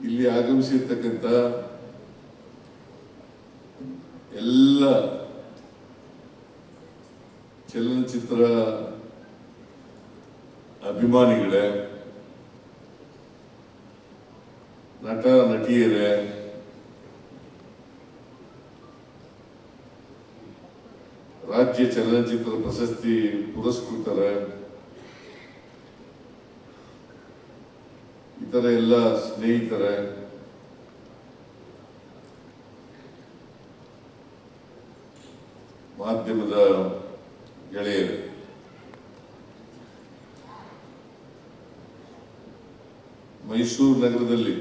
ಇಲ್ಲಿ ಆಗಮಿಸಿರ್ತಕ್ಕಂಥ ಎಲ್ಲ ಚಲನಚಿತ್ರ ಅಭಿಮಾನಿಗಳೇ, ನಟ ನಟಿಯರೇ, ರಾಜ್ಯ ಚಲನಚಿತ್ರ ಪ್ರಶಸ್ತಿ ಪುರಸ್ಕೃತರೇ, ಇತರ ಎಲ್ಲ ಸ್ನೇಹಿತರೇ, ಮಾಧ್ಯಮದ ಗೆಳೆಯರೇ, ಮೈಸೂರು ನಗರದಲ್ಲಿ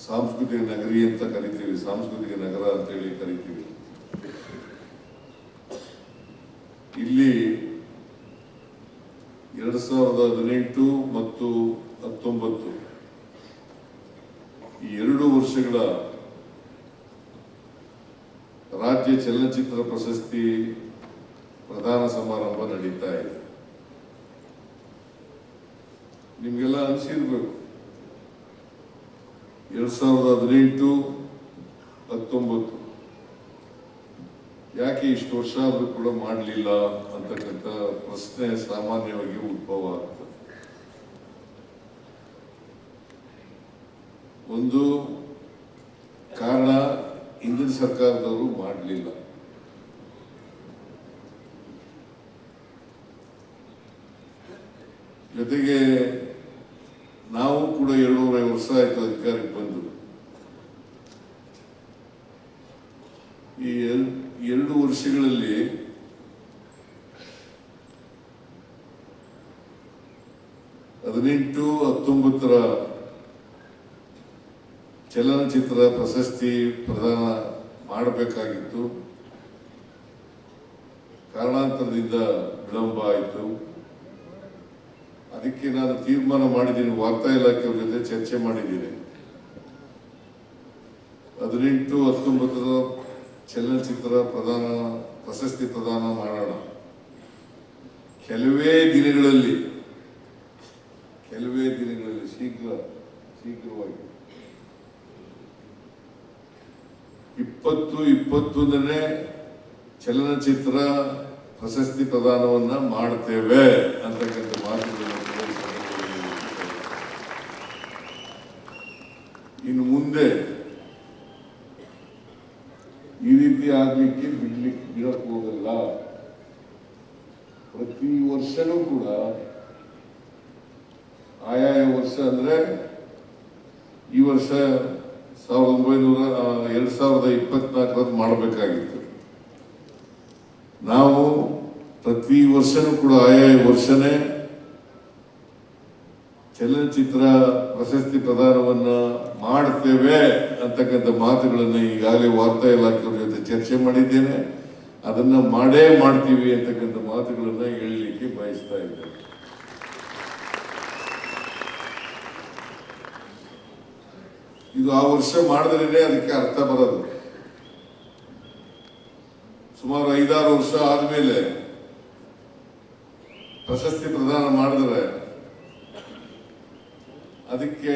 ಸಾಂಸ್ಕೃತಿಕ ನಗರಿ ಅಂತ ಕರಿತೀವಿ, ಸಾಂಸ್ಕೃತಿಕ ನಗರ ಅಂತ ಹೇಳಿ ಕರಿತೀವಿ. ಇಲ್ಲಿ 2018 ಮತ್ತು 2019 ಈ 2 ವರ್ಷಗಳ ರಾಜ್ಯ ಚಲನಚಿತ್ರ ಪ್ರಶಸ್ತಿ ಪ್ರದಾನ ಸಮಾರಂಭ ನಡೀತಾ ಇದೆ. ನಿಮ್ಗೆಲ್ಲ ಅನಿಸಿರ್ಬೇಕು, 2018, 2019 ಯಾಕೆ ಇಷ್ಟು ವರ್ಷ ಆದ್ರೂ ಕೂಡ ಮಾಡಲಿಲ್ಲ ಅಂತಕ್ಕಂಥ ಪ್ರಶ್ನೆ ಸಾಮಾನ್ಯವಾಗಿ ಉದ್ಭವ ಆಗ್ತದೆ. ಒಂದು ಕಾರಣ, ಹಿಂದಿನ ಸರ್ಕಾರದವರು ಮಾಡಲಿಲ್ಲ. ಜೊತೆಗೆ ನಾವು ಕೂಡ 250 ವರ್ಷ ಆಯ್ತು ಅಧಿಕಾರಕ್ಕೆ ಬಂದು. ಈ 2 ವರ್ಷಗಳಲ್ಲಿ ಹದಿನೆಂಟು 19 ಚಲನಚಿತ್ರ ಪ್ರಶಸ್ತಿ ಪ್ರದಾನ ಮಾಡಬೇಕಾಗಿತ್ತು. ಕಾರಣಾಂತರದಿಂದ ವಿಳಂಬ ಆಯಿತು. ಅದಕ್ಕೆ ನಾನು ತೀರ್ಮಾನ ಮಾಡಿದ್ದೀನಿ, ವಾರ್ತಾ ಇಲಾಖೆಯವ್ರ ಜೊತೆ ಚರ್ಚೆ ಮಾಡಿದ್ದೀನಿ. 18, 19 ಚಲನಚಿತ್ರ ಪ್ರಶಸ್ತಿ ಪ್ರದಾನ ಮಾಡೋಣ. ಕೆಲವೇ ದಿನಗಳಲ್ಲಿ ಶೀಘ್ರವಾಗಿ 20-21ನೇ ಚಲನಚಿತ್ರ ಪ್ರಶಸ್ತಿ ಪ್ರದಾನವನ್ನ ಮಾಡ್ತೇವೆ ಅಂತಕ್ಕಂಥ ಮಾತುಗಳನ್ನು ಇನ್ನು ಮುಂದೆ ಈ ರೀತಿ ಆಗ್ಲಿಕ್ಕೆ ಬಿಡಕ್ಕೆ ಹೋಗಲ್ಲ. ಪ್ರತಿ ವರ್ಷನೂ ಕೂಡ ಆಯಾಯ ವರ್ಷ ಅಂದ್ರೆ ಈ ವರ್ಷ 2024 ಮಾಡಬೇಕಾಗಿತ್ತು. ನಾವು ಪ್ರತಿ ವರ್ಷನೂ ಕೂಡ ಆಯಾಯ ವರ್ಷನೇ ಚಲನಚಿತ್ರ ಪ್ರಶಸ್ತಿ ಪ್ರದಾನವನ್ನ ಮಾಡ್ತೇವೆ ಅಂತಕ್ಕಂಥ ಮಾತುಗಳನ್ನು ಈಗಾಗಲೇ ವಾರ್ತಾ ಇಲಾಖೆಯವರ ಜೊತೆ ಚರ್ಚೆ ಮಾಡಿದ್ದೇನೆ. ಅದನ್ನ ಮಾಡೇ ಮಾಡ್ತೀವಿ ಅಂತಕ್ಕಂಥ ಮಾತುಗಳನ್ನ ಹೇಳಲಿಕ್ಕೆ ಬಯಸ್ತಾ ಇದ್ದೇನೆ. ಇದು ಆ ವರ್ಷ ಮಾಡಿದ್ರೇನೆ ಅದಕ್ಕೆ ಅರ್ಥ ಬರೋದು. ಸುಮಾರು 5-6 ವರ್ಷ ಆದ್ಮೇಲೆ ಪ್ರಶಸ್ತಿ ಪ್ರದಾನ ಮಾಡಿದ್ರೆ ಅದಕ್ಕೆ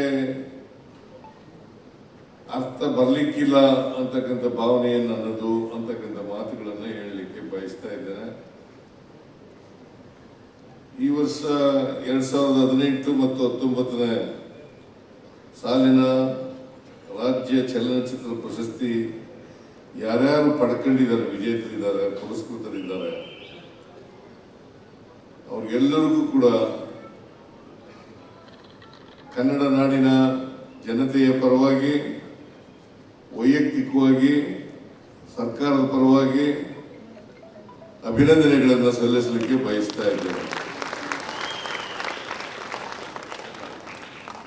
ಅರ್ಥ ಬರ್ಲಿಕ್ಕಿಲ್ಲ ಅಂತಕ್ಕಂಥ ಭಾವನೆಯನ್ನು ನನ್ನದು ಅಂತಕ್ಕಂಥ ಮಾತುಗಳನ್ನ ಹೇಳಲಿಕ್ಕೆ ಬಯಸ್ತಾ ಇದ್ದೇನೆ. ಈ ವರ್ಷ 2018 ಮತ್ತು 19ನೇ ಸಾಲಿನ ರಾಜ್ಯ ಚಲನಚಿತ್ರ ಪ್ರಶಸ್ತಿ ಯಾರ್ಯಾರು ಪಡ್ಕೊಂಡಿದ್ದಾರೆ, ವಿಜೇತರಿದ್ದಾರೆ, ಪುರಸ್ಕೃತರಿದ್ದಾರೆ, ಅವ್ರಿಗೆಲ್ಲರಿಗೂ ಕೂಡ ಕನ್ನಡ ನಾಡಿನ ಜನತೆಯ ಪರವಾಗಿ, ವೈಯಕ್ತಿಕವಾಗಿ, ಸರ್ಕಾರದ ಪರವಾಗಿ ಅಭಿನಂದನೆಗಳನ್ನು ಸಲ್ಲಿಸಲಿಕ್ಕೆ ಬಯಸ್ತಾ ಇದ್ದೇನೆ.